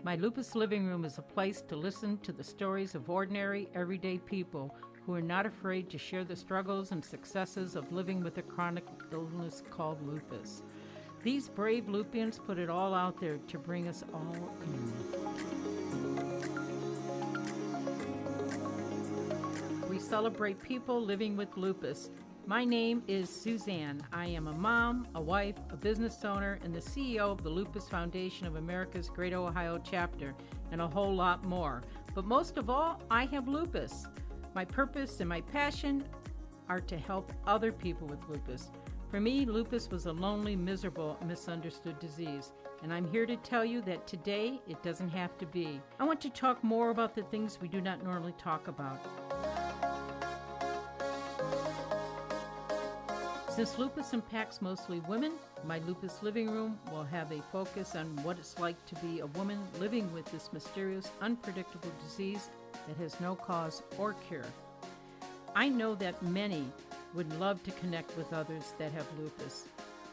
My Lupus Living Room is a place to listen to the stories of ordinary, everyday people who are not afraid to share the struggles and successes of living with a chronic illness called lupus. These brave Lupians put it all out there to bring us all in. We celebrate people living with lupus. My name is Suzanne. I am a mom, a wife, a business owner, and the CEO of the Lupus Foundation of America's Great Ohio chapter, and a whole lot more. But most of all, I have lupus. My purpose and my passion are to help other people with lupus. For me, lupus was a lonely, miserable, misunderstood disease, and I'm here to tell you that today it doesn't have to be. I want to talk more about the things we do not normally talk about. Since lupus impacts mostly women, My Lupus Living Room will have a focus on what it's like to be a woman living with this mysterious, unpredictable disease that has no cause or cure. I know that many would love to connect with others that have lupus.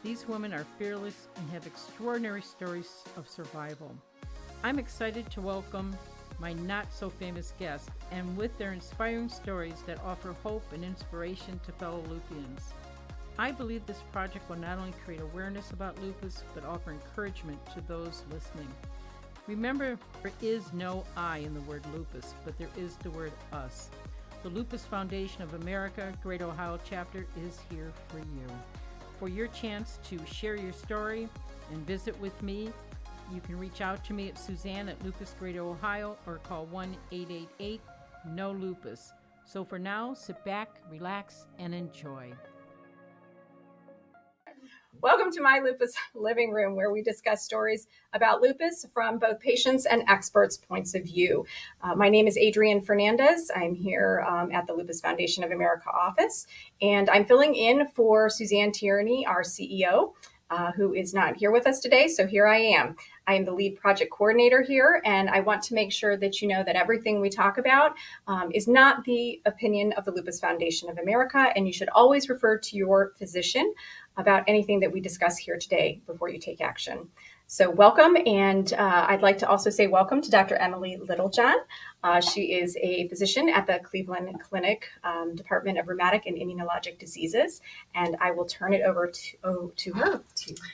These women are fearless and have extraordinary stories of survival. I'm excited to welcome my not-so-famous guests, and with their inspiring stories that offer hope and inspiration to fellow Lupians. I believe this project will not only create awareness about lupus, but offer encouragement to those listening. Remember, there is no I in the word lupus, but there is the word us. The Lupus Foundation of America, Great Ohio chapter is here for you. For your chance to share your story and visit with me, you can reach out to me at Suzanne at Lupus Great Ohio or call 1-888-NO-LUPUS. So for now, sit back, relax, and enjoy. Welcome to My Lupus Living Room, where we discuss stories about lupus from both patients and experts' points of view. My name is Adrienne Fernandez. I'm here at the Lupus Foundation of America office, and I'm filling in for Suzanne Tierney, our CEO, who is not here with us today, so here I am. I am the lead project coordinator here, and I want to make sure that you know that everything we talk about is not the opinion of the Lupus Foundation of America, and you should always refer to your physician about anything that we discuss here today before you take action. So welcome, and I'd like to also say welcome to Dr. Emily Littlejohn. She is a physician at the Cleveland Clinic, Department of Rheumatic and Immunologic Diseases, and I will turn it over to her.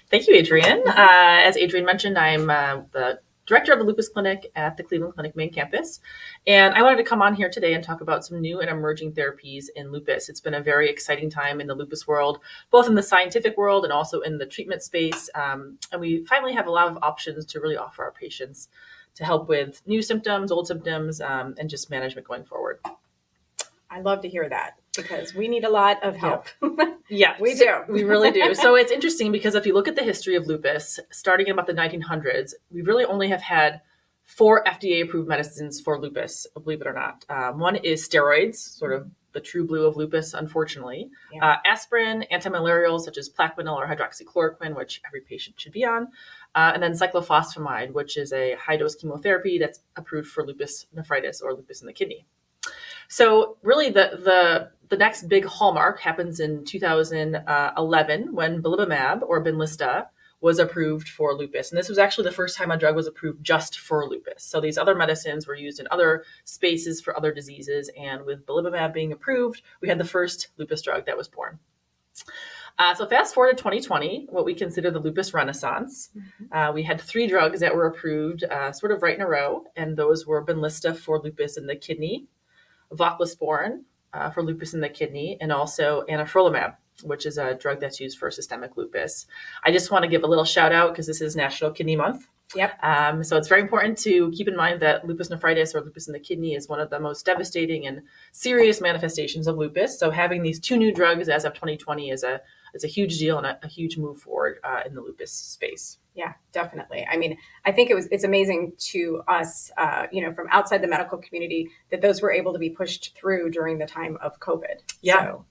Thank you, Adrienne. As Adrienne mentioned, I'm the director of the Lupus Clinic at the Cleveland Clinic main campus. And I wanted to come on here today and talk about some new and emerging therapies in lupus. It's been a very exciting time in the lupus world, both in the scientific world and also in the treatment space. And we finally have a lot of options to really offer our patients to help with new symptoms, old symptoms, and just management going forward. I love to hear that because we need a lot of help. Yeah, we do. We really do. So it's interesting because if you look at the history of lupus, starting in about the 1900s, we really only have had 4 FDA-approved medicines for lupus, believe it or not. One is steroids, sort of the true blue of lupus, unfortunately. Yeah. Aspirin, antimalarials such as Plaquenil or hydroxychloroquine, which every patient should be on. And then cyclophosphamide, which is a high-dose chemotherapy that's approved for lupus nephritis or lupus in the kidney. So really the next big hallmark happens in 2011 when belimumab or Benlysta was approved for lupus. And this was actually the first time a drug was approved just for lupus. So these other medicines were used in other spaces for other diseases. And with belimumab being approved, we had the first lupus drug that was born. So fast forward to 2020, what we consider the lupus renaissance. We had 3 drugs that were approved sort of right in a row. And those were Benlysta for lupus in the kidney, voclosporin for lupus in the kidney, and also anifrolumab, which is a drug that's used for systemic lupus. I just want to give a little shout out because this is National Kidney Month. Yep. So it's very important to keep in mind that lupus nephritis or lupus in the kidney is one of the most devastating and serious manifestations of lupus. So having these 2 new drugs as of 2020 is a huge deal and a huge move forward in the lupus space. Yeah, definitely. I mean, I think it's amazing to us, from outside the medical community that those were able to be pushed through during the time of COVID. Yeah. So,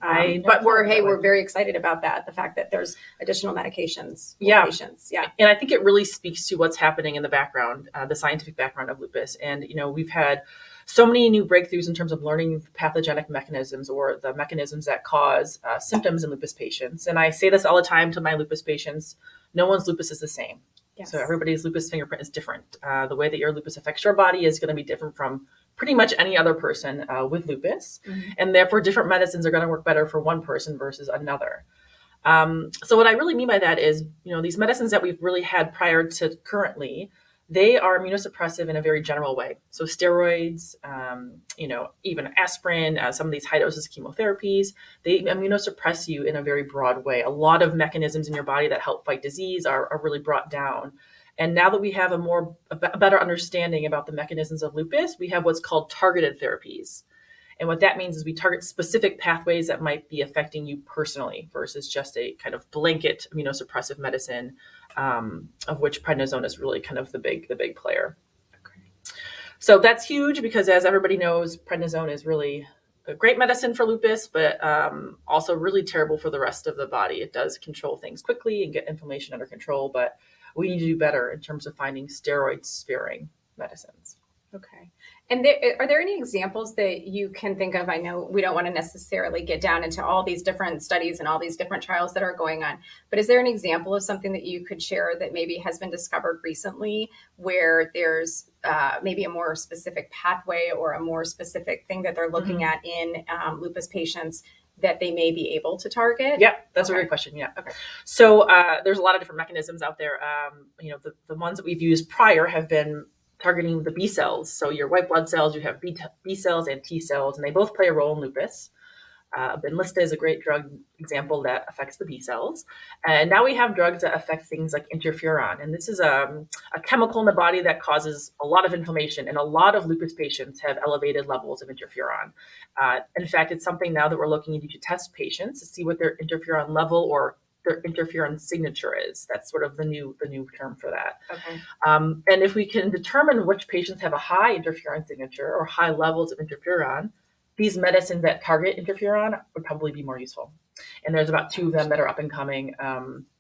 but we're very excited about that. The fact that there's additional medications for patients. Yeah. And I think it really speaks to what's happening in the background, the scientific background of lupus. And, we've had so many new breakthroughs in terms of learning pathogenic mechanisms or the mechanisms that cause symptoms in lupus patients. And I say this all the time to my lupus patients, no one's lupus is the same. Yes. So everybody's lupus fingerprint is different. The way that your lupus affects your body is going to be different from pretty much any other person with lupus. And therefore, different medicines are going to work better for one person versus another. So what I really mean by that is, these medicines that we've really had prior to currently, they are immunosuppressive in a very general way. So steroids, even aspirin, some of these high doses chemotherapies, they immunosuppress you in a very broad way. A lot of mechanisms in your body that help fight disease are really brought down. And now that we have a better understanding about the mechanisms of lupus, we have what's called targeted therapies. And what that means is we target specific pathways that might be affecting you personally versus just a kind of blanket immunosuppressive medicine, of which prednisone is really kind of the big player. Okay. So that's huge because, as everybody knows, prednisone is really a great medicine for lupus, but also really terrible for the rest of the body. It does control things quickly and get inflammation under control, but we need to do better in terms of finding steroid-sparing medicines. Okay. And are there any examples that you can think of? I know we don't want to necessarily get down into all these different studies and all these different trials that are going on, but is there an example of something that you could share that maybe has been discovered recently where there's maybe a more specific pathway or a more specific thing that they're looking at in lupus patients that they may be able to target? Yeah, that's a great question. Yeah. Okay. So there's a lot of different mechanisms out there. The ones that we've used prior have been targeting the B cells. So your white blood cells, you have B cells and T cells, and they both play a role in lupus. Benlysta is a great drug example that affects the B cells. And now we have drugs that affect things like interferon. And this is a chemical in the body that causes a lot of inflammation. And a lot of lupus patients have elevated levels of interferon. In fact, it's something now that we're looking into to test patients to see what their interferon level or their interferon signature is. That's sort of the new term for that. Okay. And if we can determine which patients have a high interferon signature or high levels of interferon, these medicines that target interferon would probably be more useful. And there's about 2 of them that are up and coming,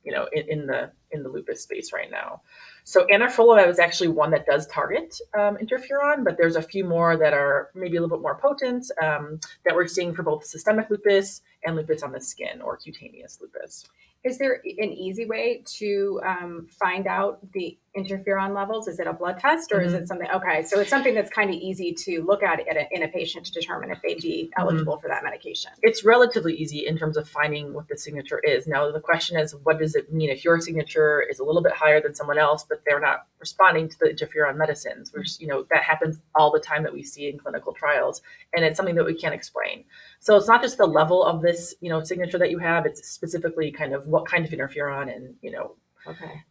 in the lupus space right now. So anifrolumab is actually one that does target interferon, but there's a few more that are maybe a little bit more potent that we're seeing for both systemic lupus and lupus on the skin or cutaneous lupus. Is there an easy way to find out the interferon levels? Is it a blood test or is it something? Okay, so it's something that's kind of easy to look at in a patient to determine if they'd be eligible for that medication. It's relatively easy in terms of finding what the signature is. Now, the question is, what does it mean if your signature is a little bit higher than someone else, but they're not responding to the interferon medicines, which, that happens all the time that we see in clinical trials. And it's something that we can't explain. So it's not just the level of this, signature that you have. It's specifically kind of what kind of interferon and, Okay.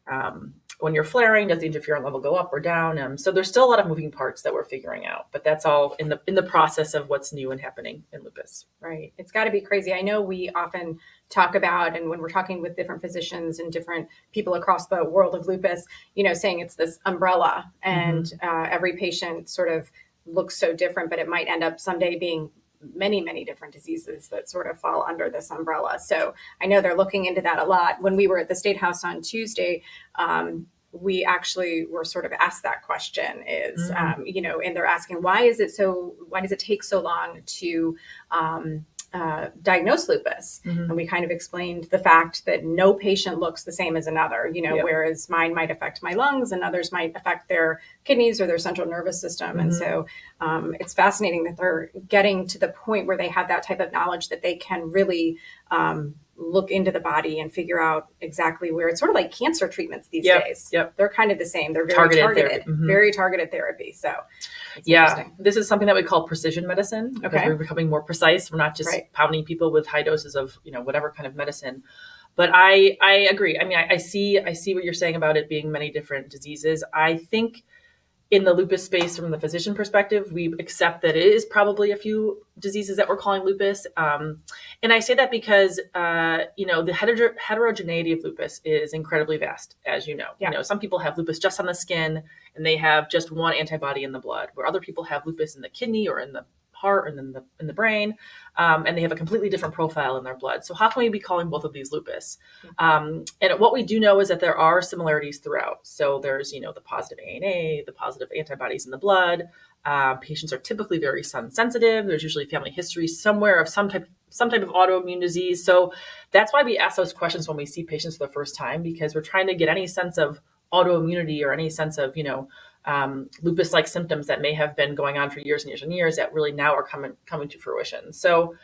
When you're flaring, does the interferon level go up or down? So there's still a lot of moving parts that we're figuring out, but that's all in the process of what's new and happening in lupus. Right. It's got to be crazy. I know we often talk about, and when we're talking with different physicians and different people across the world of lupus, saying it's this umbrella and every patient sort of looks so different, but it might end up someday being many, many different diseases that sort of fall under this umbrella. So I know they're looking into that a lot. When we were at the State House on Tuesday, we actually were sort of asked that question is, and they're asking, why does it take so long to diagnose lupus? And we kind of explained the fact that no patient looks the same as another, whereas mine might affect my lungs and others might affect their kidneys or their central nervous system. And so it's fascinating that they're getting to the point where they have that type of knowledge that they can really look into the body and figure out exactly where. It's sort of like cancer treatments these days. They're kind of the same. They're very targeted, very targeted therapy. So this is something that we call precision medicine because we're becoming more precise. We're not just pounding people with high doses of, whatever kind of medicine. But I agree. I mean, I see what you're saying about it being many different diseases. I think in the lupus space, from the physician perspective, we accept that it is probably a few diseases that we're calling lupus. And I say that because, the heterogeneity of lupus is incredibly vast, as you know. Some people have lupus just on the skin and they have just one antibody in the blood, where other people have lupus in the kidney or in the heart and in the brain, and they have a completely different profile in their blood. So how can we be calling both of these lupus? And what we do know is that there are similarities throughout. So there's, the positive ANA, the positive antibodies in the blood. Patients are typically very sun sensitive. There's usually family history somewhere of some type of autoimmune disease. So that's why we ask those questions when we see patients for the first time, because we're trying to get any sense of autoimmunity or any sense of, lupus-like symptoms that may have been going on for years and years and years that really now are coming to fruition. So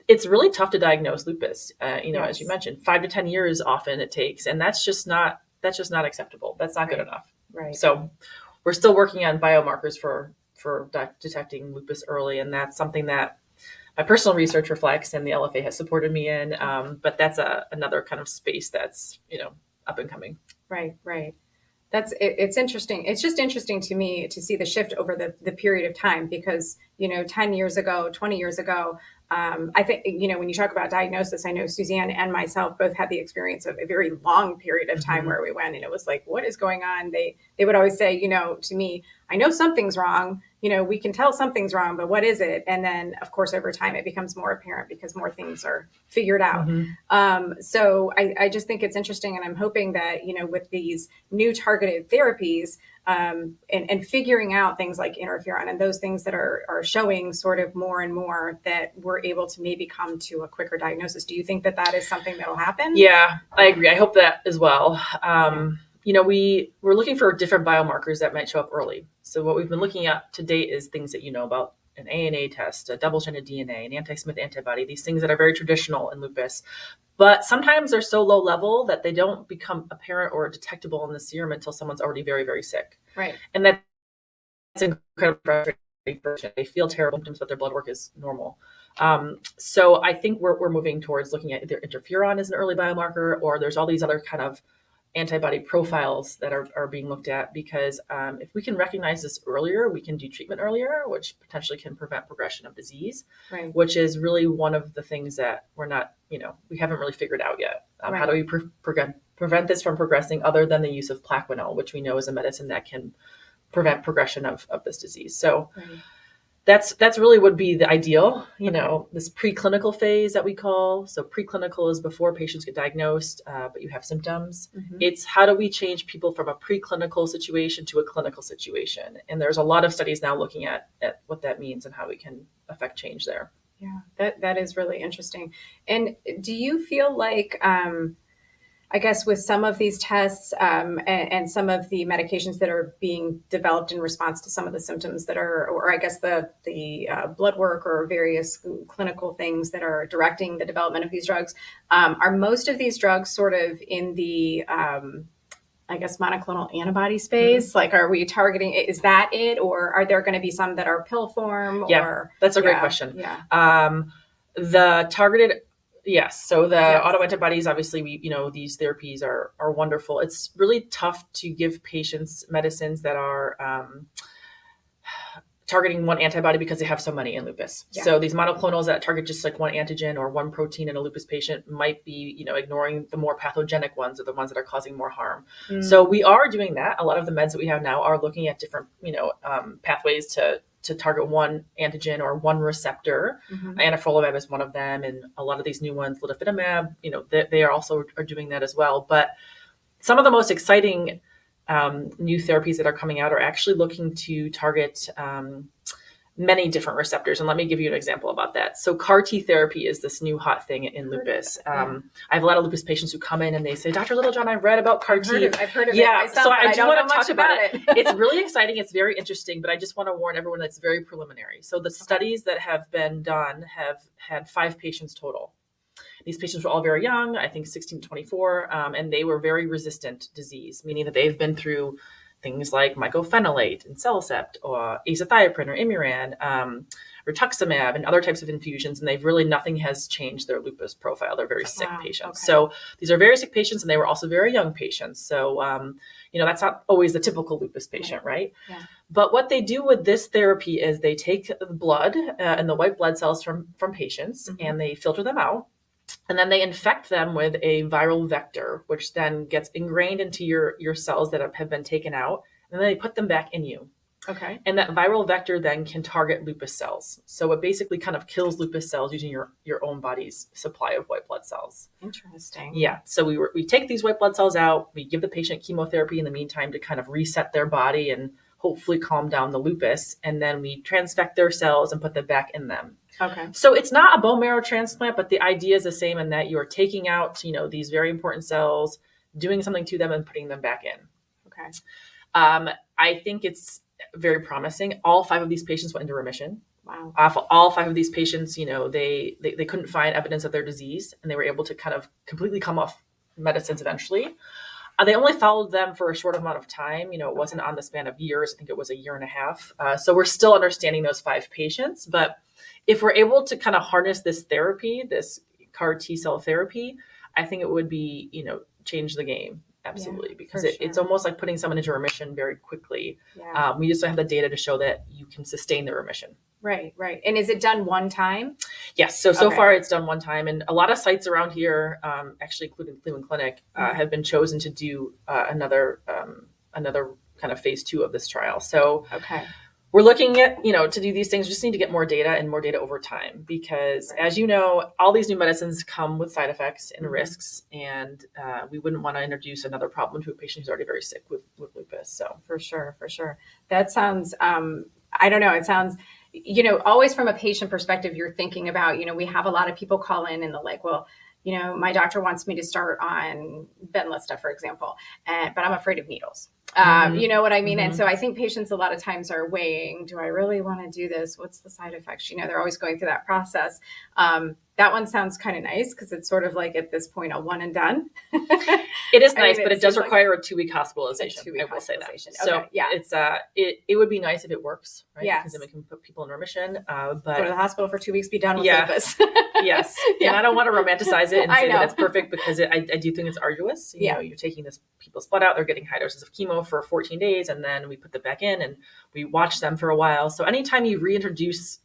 it's really tough to diagnose lupus. As you mentioned, 5 to 10 years often it takes, and that's just not acceptable. That's not good enough. Right. So we're still working on biomarkers for detecting lupus early, and that's something that my personal research reflects and the LFA has supported me in. But that's another kind of space that's, up and coming. Right. It's interesting. It's just interesting to me to see the shift over the period of time, because, 10 years ago, 20 years ago, I think, when you talk about diagnosis, I know Suzanne and myself both had the experience of a very long period of time where we went and it was like, what is going on? They would always say, to me, I know something's wrong. We can tell something's wrong, but what is it? And then, of course, over time, it becomes more apparent because more things are figured out. So I just think it's interesting. And I'm hoping that, with these new targeted therapies, and figuring out things like interferon and those things that are showing sort of more and more, that we're able to maybe come to a quicker diagnosis. Do you think that is something that'll happen? Yeah, I agree. I hope that as well. We're looking for different biomarkers that might show up early. So what we've been looking at to date is things that about an ANA test, a double-stranded DNA, an anti-Smith antibody, these things that are very traditional in lupus. But sometimes they're so low level that they don't become apparent or detectable in the serum until someone's already very, very sick. Right. And that's incredibly frustrating. They feel terrible symptoms, but their blood work is normal. So I think we're moving towards looking at either interferon as an early biomarker, or there's all these other kind of antibody profiles that are being looked at, because if we can recognize this earlier, we can do treatment earlier, which potentially can prevent progression of disease, right. which is really one of the things that we're not, we haven't really figured out yet. Right. How do we prevent this from progressing other than the use of Plaquenil, which we know is a medicine that can prevent progression of this disease. So right. That's really would be the ideal, this preclinical phase that we call. So preclinical is before patients get diagnosed, but you have symptoms. It's how do we change people from a preclinical situation to a clinical situation? And there's a lot of studies now looking at what that means and how we can affect change there. Yeah, that is really interesting. And do you feel like, I guess with some of these tests and some of the medications that are being developed in response to some of the symptoms that are, or I guess the blood work or various clinical things that are directing the development of these drugs, are most of these drugs sort of in the, I guess, monoclonal antibody space? Like, are we targeting, is that it? Or are there going to be some that are pill form? Yeah, that's a great question. Yeah. The targeted, yes. So the autoantibodies, obviously, these therapies are wonderful. It's really tough to give patients medicines that are targeting one antibody because they have so many in lupus. Yeah. So these monoclonals that target just like one antigen or one protein in a lupus patient might be, ignoring the more pathogenic ones or the ones that are causing more harm. So we are doing that. A lot of the meds that we have now are looking at different, pathways to target one antigen or one receptor. Anifrolumab is one of them, and a lot of these new ones, litifilimab, they are also doing that as well. But some of the most exciting new therapies that are coming out are actually looking to target many different receptors. And let me give you an example about that. So CAR T therapy is this new hot thing in lupus. I have a lot of lupus patients who come in and they say, Dr. Littlejohn, I've read about CAR T. I've heard of it myself, so I do want to talk about it. It's really exciting. It's very interesting, but I just want to warn everyone that it's very preliminary. So the studies that have been done have had 5 patients total. These patients were all very young, I think 16 to 24, and they were very resistant disease, meaning that they've been through things like mycophenolate and Celecept or azathioprine or Imuran, rituximab and other types of infusions, and nothing has changed their lupus profile. They're very sick patients. Okay. So these are very sick patients, and they were also very young patients. So, that's not always the typical lupus patient, right? Yeah. But what they do with this therapy is they take the blood and the white blood cells from patients, and they filter them out. And then they infect them with a viral vector, which then gets ingrained into your cells that have been taken out, and then they put them back in you. Okay. And that viral vector then can target lupus cells. So it basically kind of kills lupus cells using your own body's supply of white blood cells. Interesting. Yeah. So we take these white blood cells out, we give the patient chemotherapy in the meantime to kind of reset their body and hopefully calm down the lupus, and then we transfect their cells and put them back in them. Okay. So it's not a bone marrow transplant, but the idea is the same in that you are taking out, these very important cells, doing something to them and putting them back in. Okay. I think it's very promising. All 5 of these patients went into remission. Wow. All 5 of these patients, they couldn't find evidence of their disease, and they were able to kind of completely come off medicines eventually. They only followed them for a short amount of time. It wasn't on the span of years. I think it was a year and a half. So we're still understanding those 5 patients. But if we're able to kind of harness this therapy, this CAR T cell therapy, I think it would be, change the game. Absolutely. Because it's almost like putting someone into remission very quickly. Yeah. We just don't have the data to show that you can sustain the remission. Right. And is it done one time? Yes. So far it's done one time. And a lot of sites around here, actually including Cleveland Clinic, have been chosen to do another kind of phase 2 of this trial. So we're looking at, to do these things, we just need to get more data and more data over time, because as you know, all these new medicines come with side effects and risks, and we wouldn't want to introduce another problem to a patient who's already very sick with lupus. So for sure. That sounds, I don't know. It sounds, always from a patient perspective, you're thinking about, we have a lot of people call in and they're like, well, my doctor wants me to start on Benlysta, for example, but I'm afraid of needles. You know what I mean? And so I think patients a lot of times are weighing, do I really want to do this? What's the side effects? They're always going through that process. That one sounds kind of nice because it's sort of like at this point a one and done. It is nice, but it does require a 2-week hospitalization. I will say that. Okay, so it's it would be nice if it works, right? Yes. Because then we can put people in remission. But go to the hospital for 2 weeks, be done with lupus. Yes. And I don't want to romanticize it and say that it's perfect, because I do think it's arduous. You're taking this people's blood out, they're getting high doses of chemo for 14 days, and then we put them back in and we watch them for a while. So anytime you reintroduce,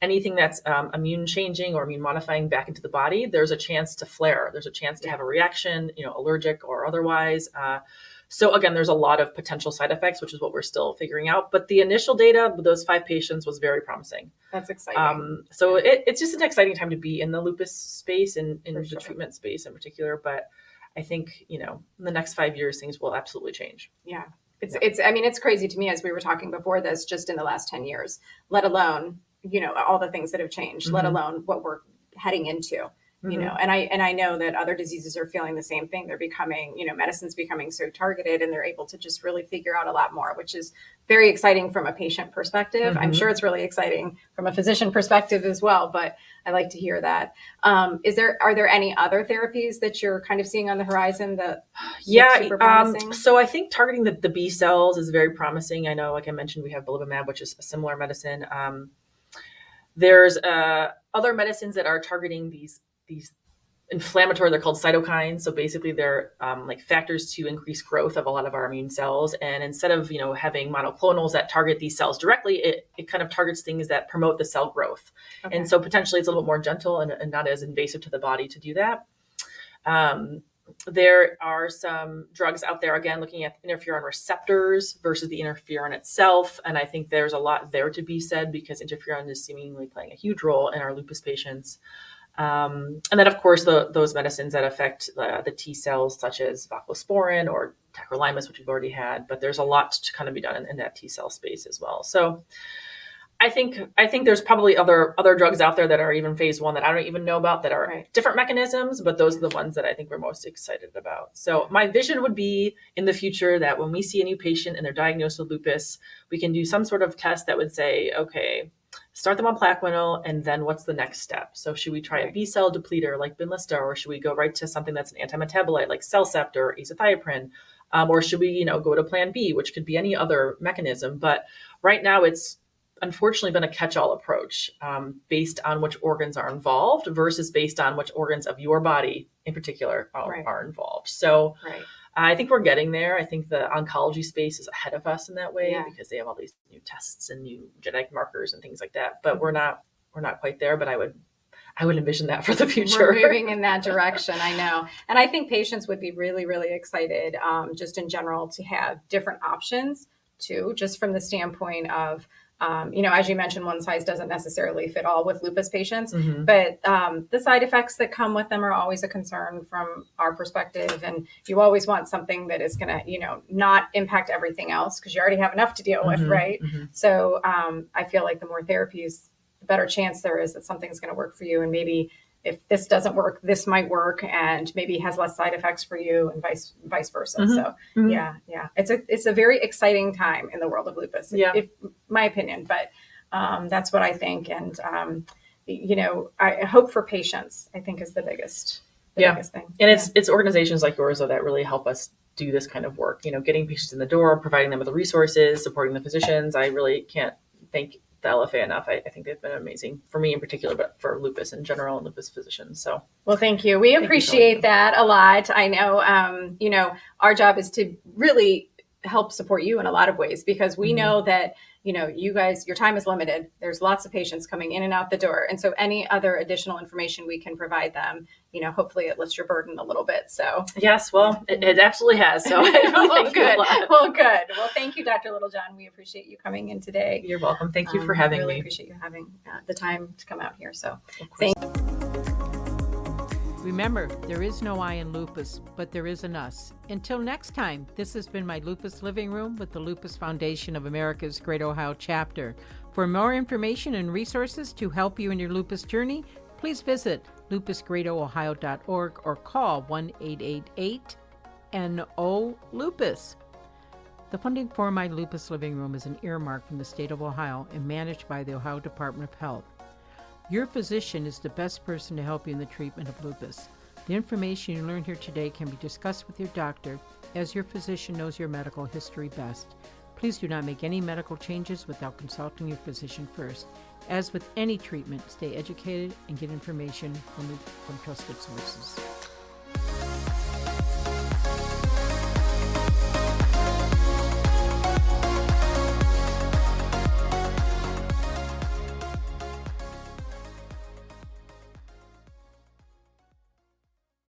anything that's immune changing or immune modifying back into the body, there's a chance to flare. There's a chance to have a reaction, allergic or otherwise. So again, there's a lot of potential side effects, which is what we're still figuring out. But the initial data with those 5 patients was very promising. That's exciting. So it's just an exciting time to be in the lupus space and in the treatment space in particular. But I think, in the next 5 years, things will absolutely change. Yeah. It's crazy to me, as we were talking before this, just in the last 10 years, let alone, all the things that have changed, let alone what we're heading into. And I know that other diseases are feeling the same thing. They're becoming, medicine's becoming so targeted, and they're able to just really figure out a lot more, which is very exciting from a patient perspective. I'm sure it's really exciting from a physician perspective as well, but I like to hear that. Are there any other therapies that you're kind of seeing on the horizon that look super promising? So I think targeting the B cells is very promising. I know, like I mentioned, we have belimumab, which is a similar medicine. There's other medicines that are targeting these inflammatory, they're called cytokines. So basically they're like factors to increase growth of a lot of our immune cells. And instead of, having monoclonals that target these cells directly, it kind of targets things that promote the cell growth. Okay. And so potentially it's a little bit more gentle and not as invasive to the body to do that. There are some drugs out there, again, looking at interferon receptors versus the interferon itself. And I think there's a lot there to be said, because interferon is seemingly playing a huge role in our lupus patients. And then, of course, those medicines that affect the T cells, such as voclosporin or tacrolimus, which we've already had. But there's a lot to kind of be done in that T cell space as well. So I think there's probably other drugs out there that are even phase 1 that I don't even know about, that are different mechanisms, but those are the ones that I think we're most excited about. So my vision would be in the future that when we see a new patient and they're diagnosed with lupus, we can do some sort of test that would say, okay, start them on Plaquenil, and then what's the next step? So should we try a B cell depleter like Benlysta, or should we go right to something that's an antimetabolite like Cellcept or azathioprine? Or should we, go to plan B, which could be any other mechanism? But right now it's unfortunately been a catch-all approach based on which organs are involved versus based on which organs of your body in particular are involved. So I think we're getting there. I think the oncology space is ahead of us in that way because they have all these new tests and new genetic markers and things like that. But we're not quite there, but I would envision that for the future. We're moving in that direction, I know. And I think patients would be really, really excited just in general to have different options too, just from the standpoint of as you mentioned, one size doesn't necessarily fit all with lupus patients, but the side effects that come with them are always a concern from our perspective. And you always want something that is going to, not impact everything else, because you already have enough to deal with, right? So I feel like the more therapies, the better chance there is that something's going to work for you and maybe if this doesn't work, this might work, and maybe has less side effects for you, and vice versa. Mm-hmm. So Mm-hmm. yeah, it's a very exciting time in the world of lupus, if my opinion. But that's what I think, and I hope for patients, I think, is the biggest thing. And it's organizations like yours though that really help us do this kind of work. Getting patients in the door, providing them with the resources, supporting the physicians. I really can't thank the LFA enough. I think they've been amazing for me in particular, but for lupus in general and lupus physicians. So, well, thank you. We appreciate that a lot. I know, our job is to really help support you in a lot of ways, because we know that, you guys, your time is limited. There's lots of patients coming in and out the door. And so any other additional information we can provide them, hopefully it lifts your burden a little bit. So yes, well, it absolutely has. So I really thank you a lot. Well, good. Well, thank you, Dr. Littlejohn. We appreciate you coming in today. You're welcome. Thank you for having me. Really appreciate you having the time to come out here. So thank you. Remember, there is no I in lupus, but there is an us. Until next time, this has been My Lupus Living Room with the Lupus Foundation of America's Great Ohio Chapter. For more information and resources to help you in your lupus journey, please visit lupusgreatohio.org or call 1-888-NO-LUPUS. The funding for My Lupus Living Room is an earmark from the state of Ohio and managed by the Ohio Department of Health. Your physician is the best person to help you in the treatment of lupus. The information you learned here today can be discussed with your doctor, as your physician knows your medical history best. Please do not make any medical changes without consulting your physician first. As with any treatment, stay educated and get information from trusted sources.